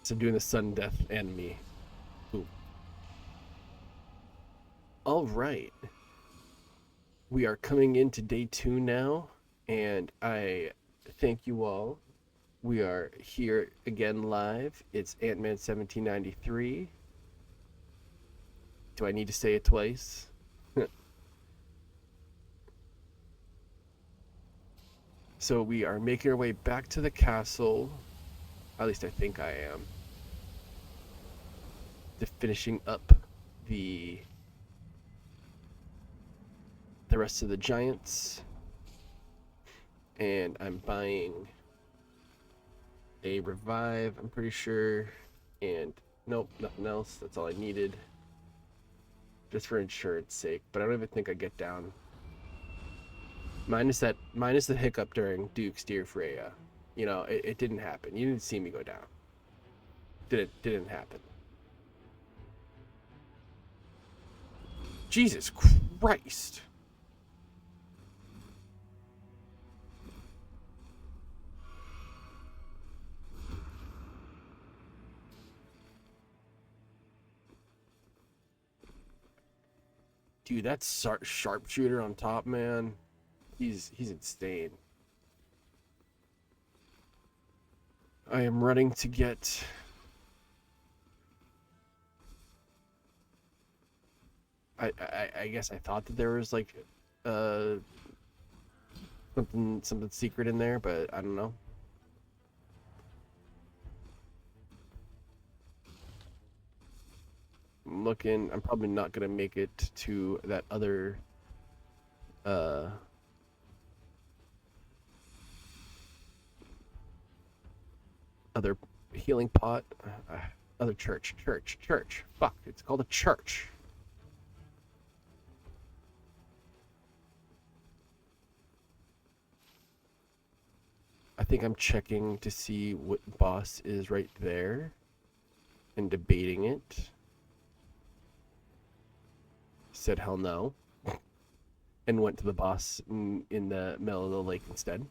So doing the sudden death enemy. Ooh. All right. We are coming into day 2 now, and I thank you all. We are here again live. It's Ant-Man 1793. Do I need to say it twice? So we are making our way back to the castle. At least I think I am. To finishing up the rest of the giants. And I'm buying a revive, I'm pretty sure. And nope, nothing else. That's all I needed. Just for insurance sake. But I don't even think I get down. Minus the hiccup during Duke's Deer Freya. You know, it didn't happen. You didn't see me go down. Didn't happen. Jesus Christ. Dude, that sharpshooter on top, man. He's insane. I am running to get I guess I thought that there was like something secret in there, but I don't know. I'm looking. I'm probably not gonna make it to that other other healing pot. Other church. Fuck, it's called a church. I think I'm checking to see what boss is right there and debating it. Said hell no. And went to the boss in the middle of the lake instead.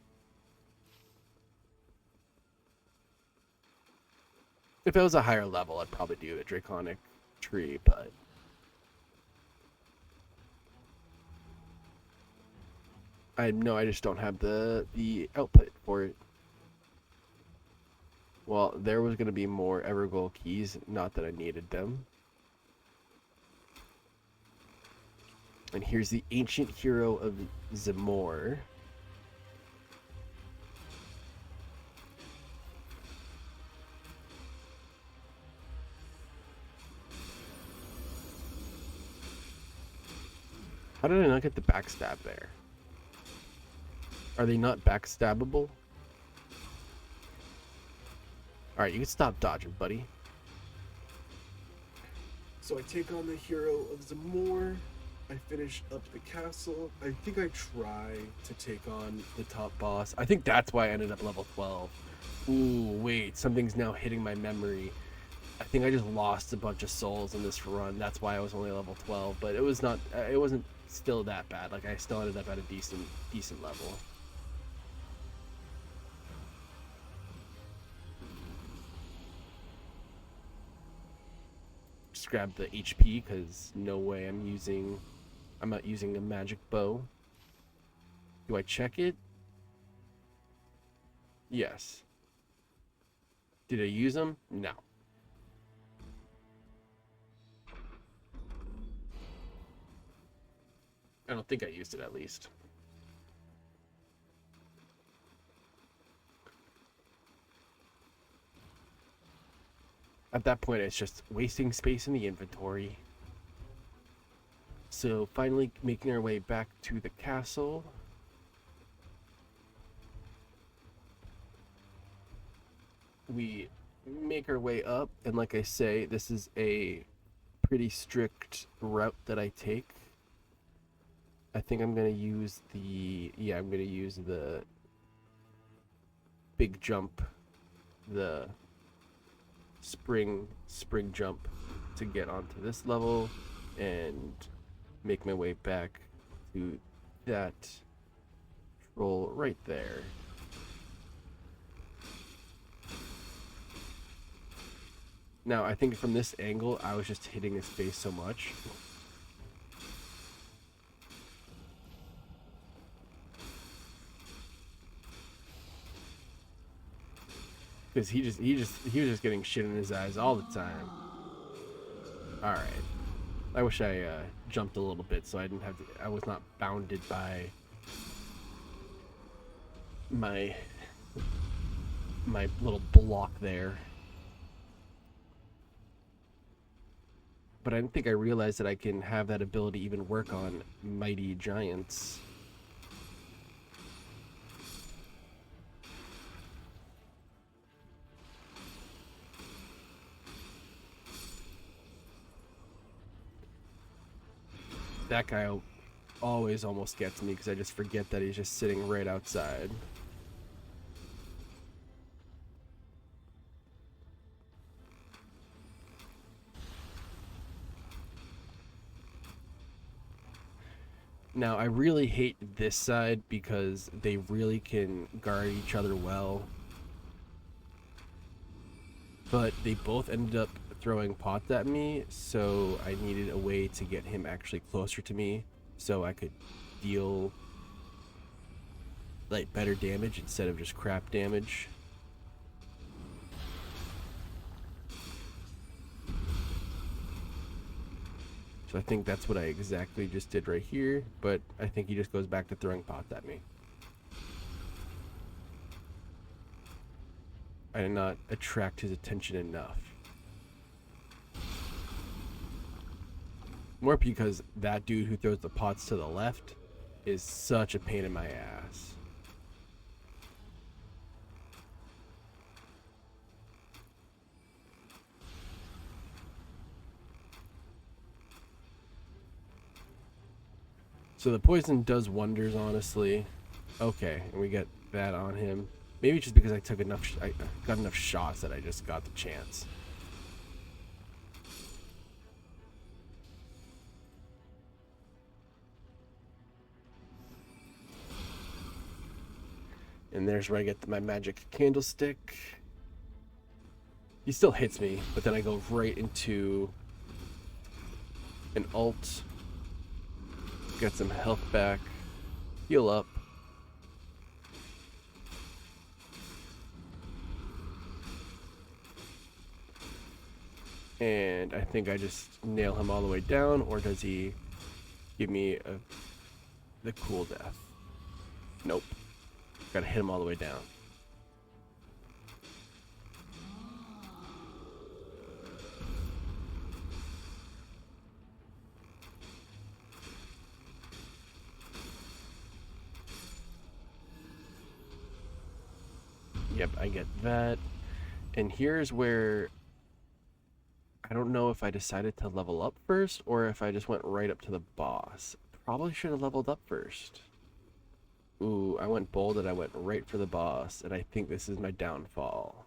If it was a higher level, I'd probably do a draconic tree, but I just don't have the output for it. Well, there was going to be more Evergold keys, not that I needed them. And here's the ancient hero of Zamor. How did I not get the backstab there? Are they not backstabbable? Alright, you can stop dodging, buddy. So I take on the hero of Zamor. I finish up the castle. I think I try to take on the top boss. I think that's why I ended up level 12. Ooh, wait, something's now hitting my memory. I think I just lost a bunch of souls in this run. That's why I was only level 12, but it wasn't still that bad. Like, I still ended up at a decent level. Just grab the HP, because no way I'm not using a magic bow. Do I check it? Yes. Did I use them? No. I don't think I used it, at least. At that point, it's just wasting space in the inventory. So, finally making our way back to the castle. We make our way up, and like I say, this is a pretty strict route that I take. I think I'm going to use I'm going to use the big jump, the spring jump to get onto this level and make my way back to that troll right there. Now, I think from this angle, I was just hitting his face so much. Because he was just getting shit in his eyes all the time. Alright. I wish I jumped a little bit so I didn't have to, I was not bounded by my little block there. But I didn't think I realized that I can have that ability even work on mighty giants. That guy always almost gets me because I just forget that he's just sitting right outside. Now, I really hate this side because they really can guard each other well. But they both ended up throwing pots at me, so I needed a way to get him actually closer to me so I could deal like better damage instead of just crap damage. So I think that's what I exactly just did right here, but I think he just goes back to throwing pots at me. I did not attract his attention enough. More because that dude who throws the pots to the left is such a pain in my ass. So the poison does wonders, honestly. Okay, and we get that on him. Maybe just because I took enough, I got enough shots that I just got the chance. And there's where I get my magic candlestick. He still hits me, but then I go right into an ult. Get some health back. Heal up. And I think I just nail him all the way down, or does he give me the cool death? Nope. Gotta hit him all the way down. Yep, I get that. And here's where I don't know if I decided to level up first or if I just went right up to the boss. Probably should have leveled up first. Ooh, I went bold and I went right for the boss, and I think this is my downfall.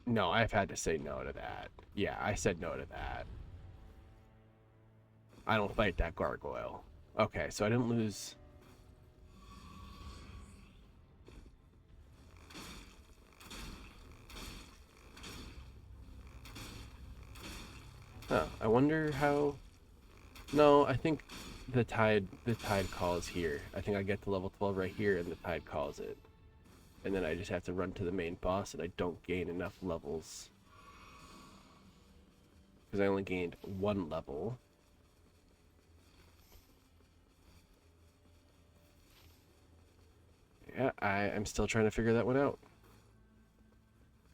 No, I've had to say no to that. Yeah, I said no to that. I don't fight that gargoyle. Okay, so I didn't lose. Huh, I wonder how. No, I think the tide calls here. I think I get to level 12 right here and the tide calls it. And then I just have to run to the main boss and I don't gain enough levels. Because I only gained 1 level. Yeah, I'm still trying to figure that one out.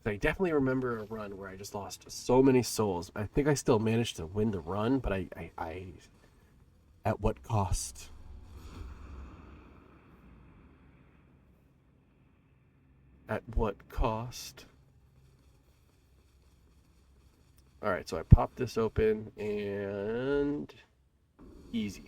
I definitely remember a run where I just lost so many souls. I think I still managed to win the run, but I at what cost? At what cost? Alright, so I popped this open and easy.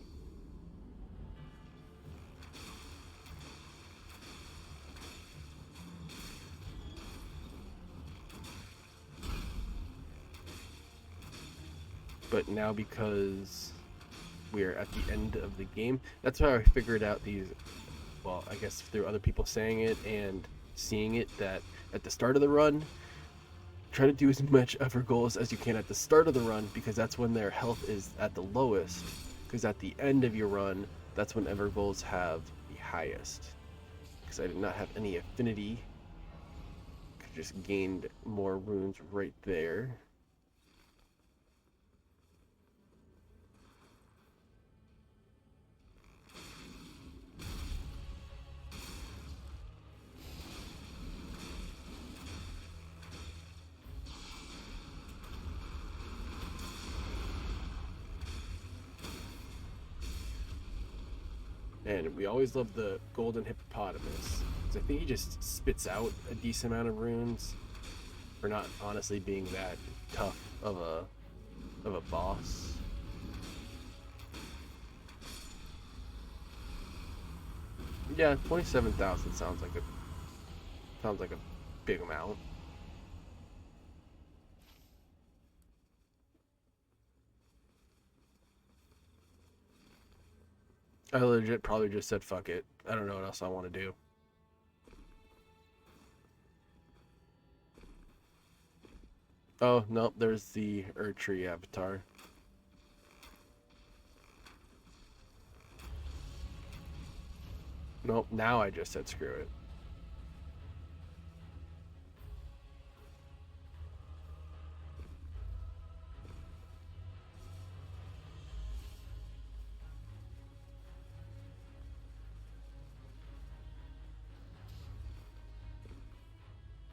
but now because we're at the end of the game, that's how I figured out these, well, I guess through other people saying it and seeing it, that at the start of the run, try to do as much ever goals as you can at the start of the run, because that's when their health is at the lowest, because at the end of your run, that's when ever goals have the highest. Because I did not have any affinity, I just gained more runes right there. And we always love the golden hippopotamus, because I think he just spits out a decent amount of runes for not honestly being that tough of a boss. Yeah, 27,000 sounds like a big amount. I legit probably just said fuck it. I don't know what else I want to do. Oh, nope, there's the Erdtree avatar. Nope, now I just said screw it.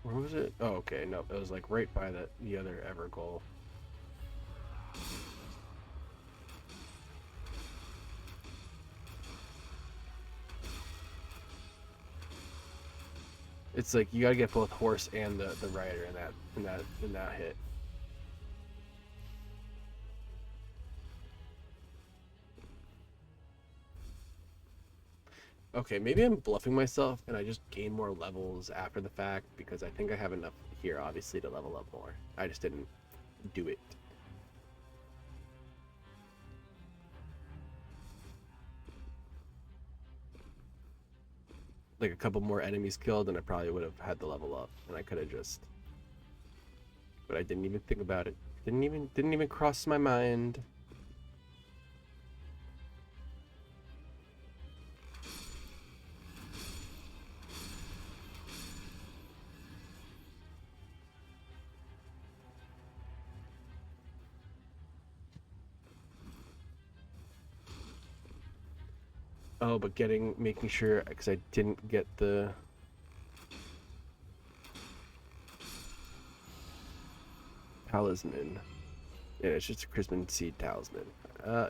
Where was it? Oh, okay, no, it was like right by the other ever goal. It's like you gotta get both horse and the rider in that hit. Okay, maybe I'm bluffing myself and I just gain more levels after the fact, because I think I have enough here obviously to level up more. I just didn't do it. Like a couple more enemies killed and I probably would have had the level up, and I could have just, but I didn't even think about it. Didn't even cross my mind. Oh, but making sure, because I didn't get the talisman. Yeah, it's just a Christmas seed talisman.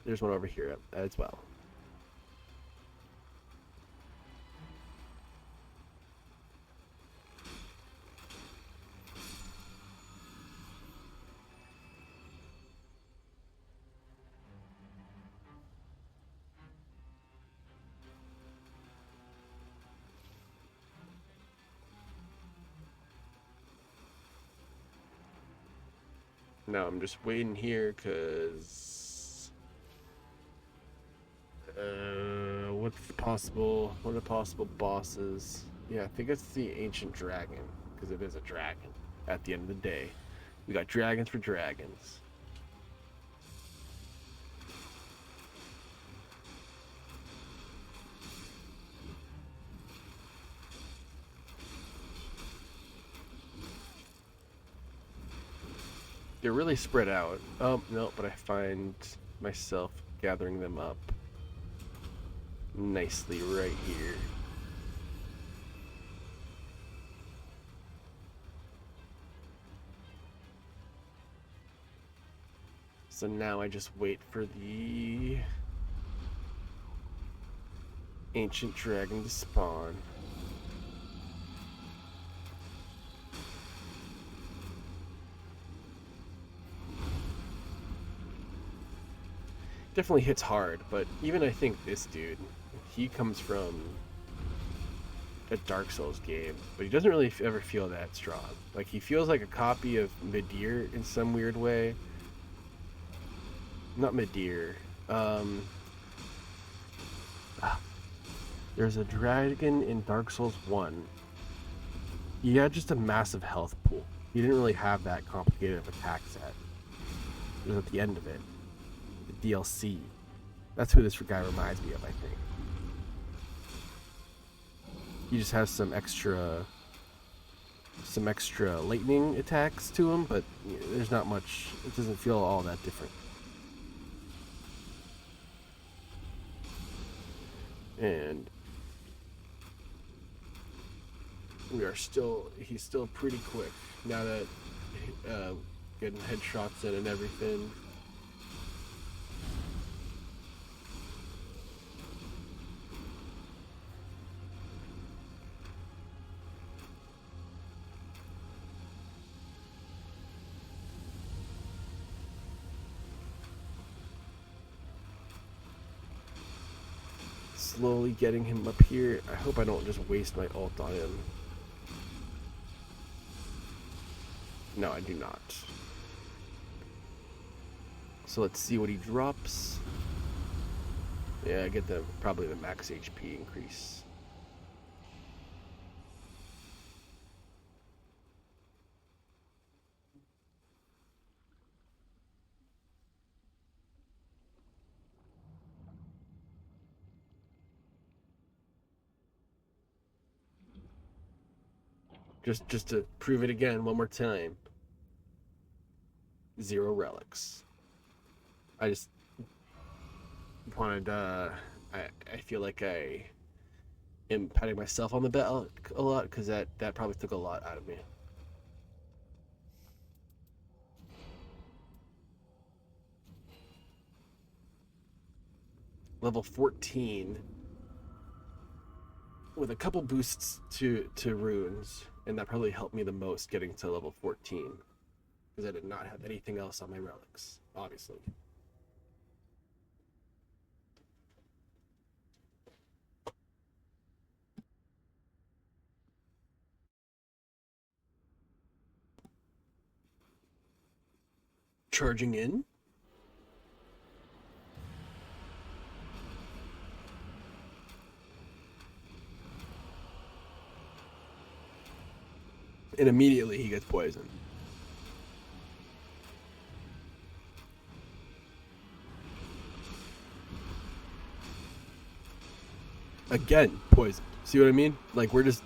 There's one over here as well. Now I'm just waiting here because what are the possible bosses? Yeah, I think it's the ancient dragon, because it is a dragon at the end of the day. We got dragons for dragons. They're really spread out. Oh, no, but I find myself gathering them up nicely right here. So now I just wait for the ancient dragon to spawn. Definitely hits hard, but even I think this dude, he comes from a Dark Souls game, but he doesn't really ever feel that strong. Like, he feels like a copy of Midir in some weird way. not Midir. There's a dragon in Dark Souls 1. He had just a massive health pool. He didn't really have that complicated of attack set. It was at the end of it. The DLC. That's who this guy reminds me of, I think. He just has some extra lightning attacks to him, but there's not much. It doesn't feel all that different. And he's still pretty quick now that getting headshots in and everything. Slowly getting him up here. I hope I don't just waste my ult on him. No, I do not. So let's see what he drops. Yeah, I get probably the max HP increase. Just to prove it again one more time. 0 relics. I just wanted I feel like I am patting myself on the back a lot because that probably took a lot out of me. Level 14 with a couple boosts to runes, and that probably helped me the most getting to level 14 because I did not have anything else on my relics, obviously. Charging in. And immediately he gets poisoned. Again, poisoned. See what I mean? Like we're just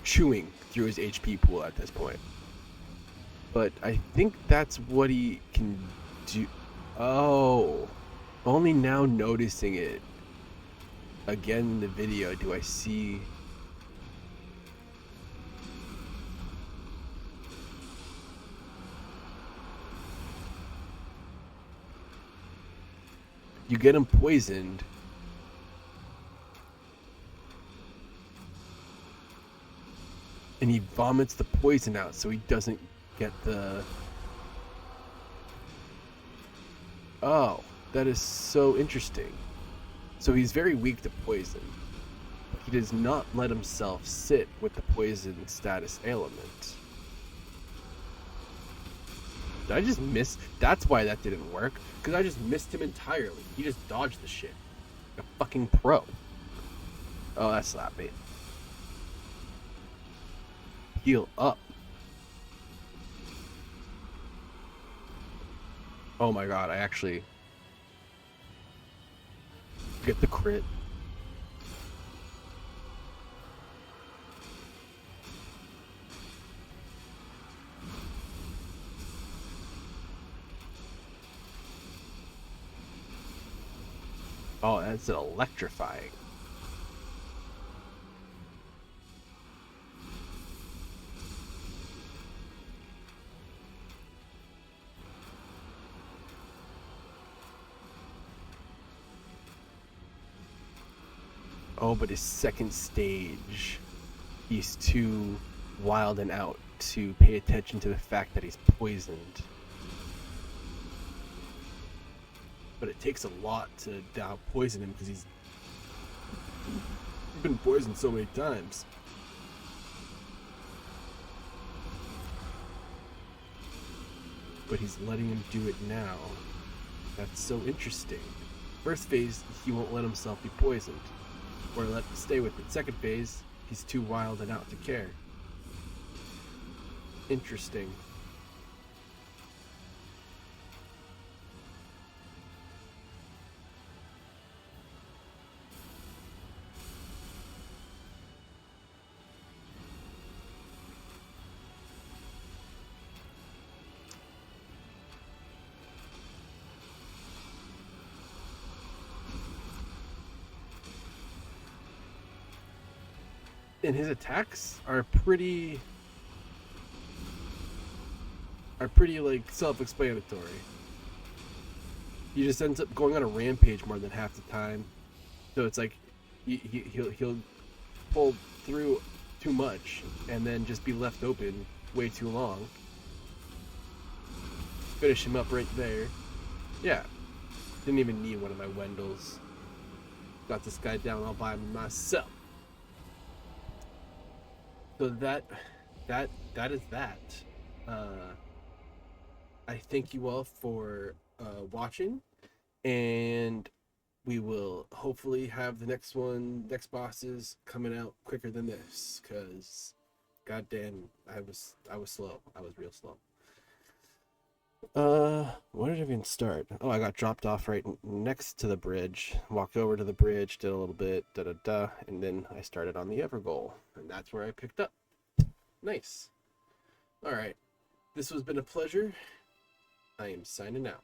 chewing through his HP pool at this point. But I think that's what he can do. Oh, only now noticing it again in the video do I see. You get him poisoned. And he vomits the poison out so he doesn't get the... Oh, that is so interesting. So he's very weak to poison. He does not let himself sit with the poison status ailment. Did I just miss? That's why that didn't work. Because I just missed him entirely. He just dodged the shit. Like a fucking pro. Oh, that slapped me. Heal up. Oh my god, I actually get the crit. Oh, that's electrifying. Oh, but his second stage, he's too wild and out to pay attention to the fact that he's poisoned. But it takes a lot to down poison him because he's been poisoned so many times. But he's letting him do it now. That's so interesting. First phase, he won't let himself be poisoned, or let stay with it. Second phase, he's too wild and out to care. Interesting. And his attacks are pretty like self-explanatory. He just ends up going on a rampage more than half the time, so it's like he'll pull through too much and then just be left open way too long. Finish him up right there. Yeah, didn't even need one of my Wendells. Got this guy down all by myself. So that is that. I thank you all for watching, and we will hopefully have the next bosses coming out quicker than this, because goddamn, I was slow. I was real slow. Where did I even start? Oh, I got dropped off right next to the bridge. Walked over to the bridge, did a little bit, and then I started on the Evergoal, and that's where I picked up. Nice. All right. This has been a pleasure. I am signing out.